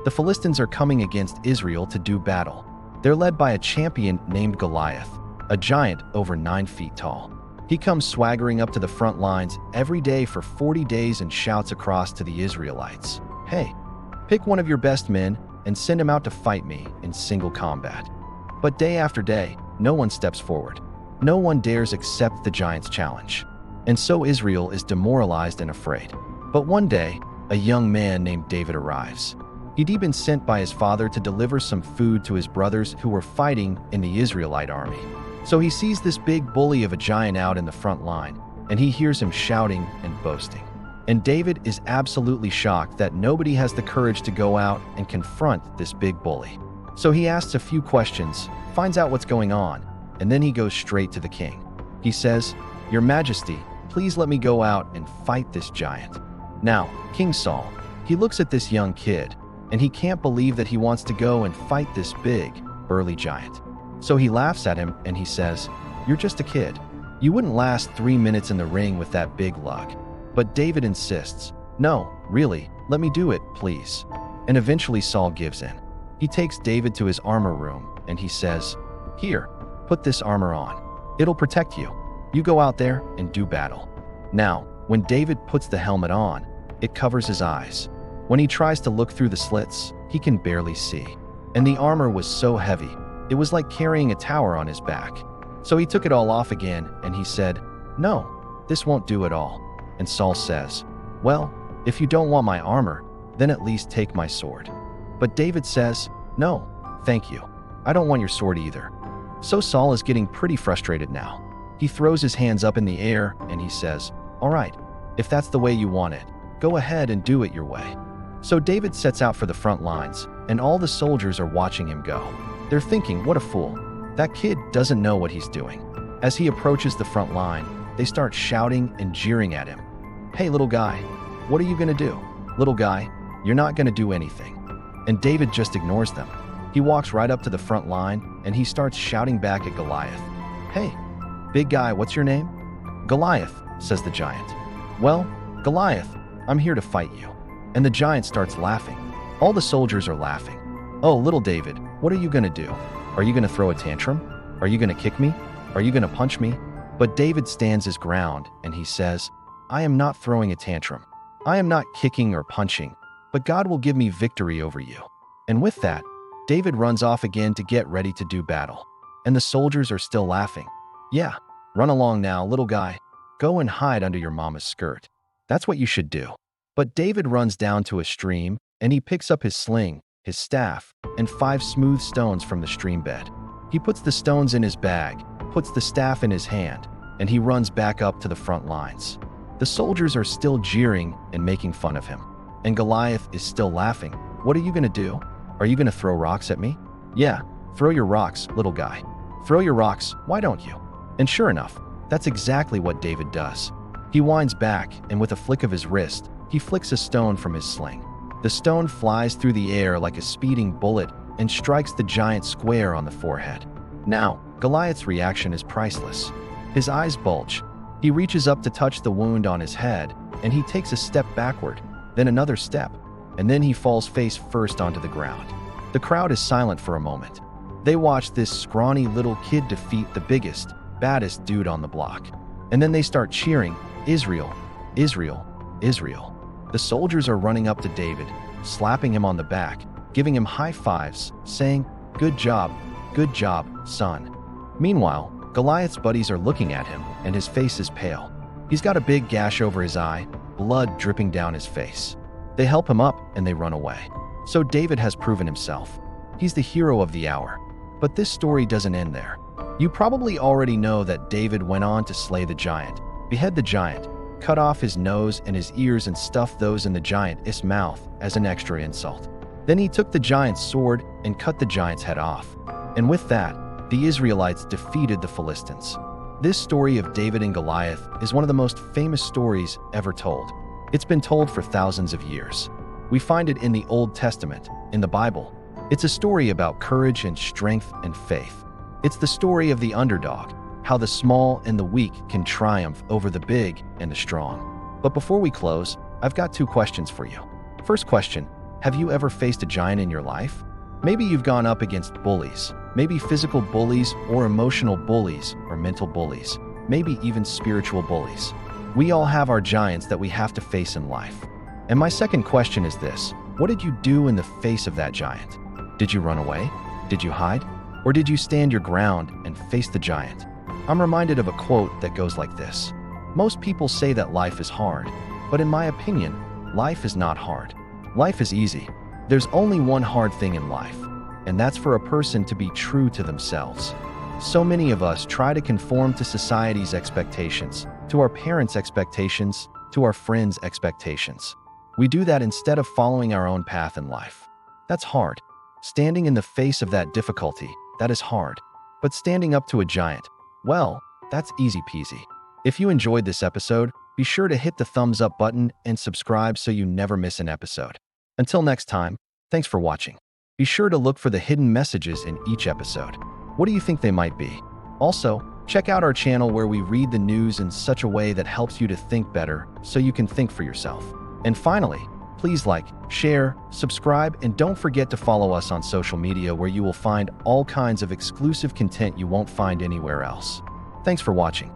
The Philistines are coming against Israel to do battle. They're led by a champion named Goliath, a giant over 9 feet tall. He comes swaggering up to the front lines every day for 40 days and shouts across to the Israelites, "Hey, pick one of your best men and send him out to fight me in single combat." But day after day, no one steps forward. No one dares accept the giant's challenge. And so Israel is demoralized and afraid. But one day, a young man named David arrives. He'd been sent by his father to deliver some food to his brothers who were fighting in the Israelite army. So he sees this big bully of a giant out in the front line, and he hears him shouting and boasting. And David is absolutely shocked that nobody has the courage to go out and confront this big bully. So he asks a few questions, finds out what's going on, and then he goes straight to the king. He says, "Your Majesty, please let me go out and fight this giant." Now, King Saul, he looks at this young kid, and he can't believe that he wants to go and fight this big, burly giant. So he laughs at him and he says, "You're just a kid. You wouldn't last 3 minutes in the ring with that big lug." But David insists, "No, really, let me do it, please." And eventually Saul gives in. He takes David to his armor room and he says, "Here, put this armor on. It'll protect you. You go out there and do battle." Now, when David puts the helmet on, it covers his eyes. When he tries to look through the slits, he can barely see. And the armor was so heavy, it was like carrying a tower on his back. So he took it all off again and he said, "No, this won't do at all." And Saul says, "Well, if you don't want my armor, then at least take my sword." But David says, "No, thank you. I don't want your sword either." So Saul is getting pretty frustrated now. He throws his hands up in the air and he says, "All right, if that's the way you want it, go ahead and do it your way." So David sets out for the front lines, and all the soldiers are watching him go. They're thinking, "What a fool. That kid doesn't know what he's doing." As he approaches the front line, they start shouting and jeering at him. "Hey, little guy, what are you going to do? Little guy, you're not going to do anything." And David just ignores them. He walks right up to the front line and he starts shouting back at Goliath. "Hey, big guy, what's your name?" "Goliath," says the giant. "Well, Goliath, I'm here to fight you." And the giant starts laughing. All the soldiers are laughing. "Oh, little David, what are you going to do? Are you going to throw a tantrum? Are you going to kick me? Are you going to punch me?" But David stands his ground and he says, "I am not throwing a tantrum. I am not kicking or punching, but God will give me victory over you." And with that, David runs off again to get ready to do battle. And the soldiers are still laughing. "Yeah, run along now, little guy. Go and hide under your mama's skirt. That's what you should do." But David runs down to a stream and he picks up his sling, his staff, and 5 smooth stones from the stream bed. He puts the stones in his bag, puts the staff in his hand, and he runs back up to the front lines. The soldiers are still jeering and making fun of him. And Goliath is still laughing. "What are you going to do? Are you going to throw rocks at me?" "Yeah, throw your rocks, little guy. Throw your rocks, why don't you?" And sure enough, that's exactly what David does. He winds back, and with a flick of his wrist, he flicks a stone from his sling. The stone flies through the air like a speeding bullet and strikes the giant square on the forehead. Now, Goliath's reaction is priceless. His eyes bulge. He reaches up to touch the wound on his head, and he takes a step backward, then another step, and then he falls face first onto the ground. The crowd is silent for a moment. They watch this scrawny little kid defeat the biggest, baddest dude on the block. And then they start cheering, "Israel, Israel, Israel." The soldiers are running up to David, slapping him on the back, giving him high fives, saying, good job, son." Meanwhile, Goliath's buddies are looking at him, and his face is pale. He's got a big gash over his eye, blood dripping down his face. They help him up, and they run away. So David has proven himself. He's the hero of the hour. But this story doesn't end there. You probably already know that David went on to slay the giant, behead the giant, cut off his nose and his ears and stuff those in the giant's mouth as an extra insult. Then he took the giant's sword and cut the giant's head off. And with that, the Israelites defeated the Philistines. This story of David and Goliath is one of the most famous stories ever told. It's been told for thousands of years. We find it in the Old Testament, in the Bible. It's a story about courage and strength and faith. It's the story of the underdog, how the small and the weak can triumph over the big and the strong. But before we close, I've got 2 questions for you. First question, Have you ever faced a giant in your life? Maybe you've gone up against bullies, maybe physical bullies or emotional bullies or mental bullies, maybe even spiritual bullies. We all have our giants that we have to face in life. And my second question is this: what did you do in the face of that giant? Did you run away? Did you hide? Or did you stand your ground and face the giant? I'm reminded of a quote that goes like this: most people say that life is hard, but in my opinion, life is not hard. Life is easy. There's only one hard thing in life, and that's for a person to be true to themselves. So many of us try to conform to society's expectations, to our parents' expectations, to our friends' expectations. We do that instead of following our own path in life. That's hard. Standing in the face of that difficulty, that is hard. But standing up to a giant, well, that's easy peasy. If you enjoyed this episode, be sure to hit the thumbs up button and subscribe so you never miss an episode. Until next time, thanks for watching. Be sure to look for the hidden messages in each episode. What do you think they might be? Also, check out our channel where we read the news in such a way that helps you to think better so you can think for yourself. And finally, please like, share, subscribe, and don't forget to follow us on social media where you will find all kinds of exclusive content you won't find anywhere else. Thanks for watching.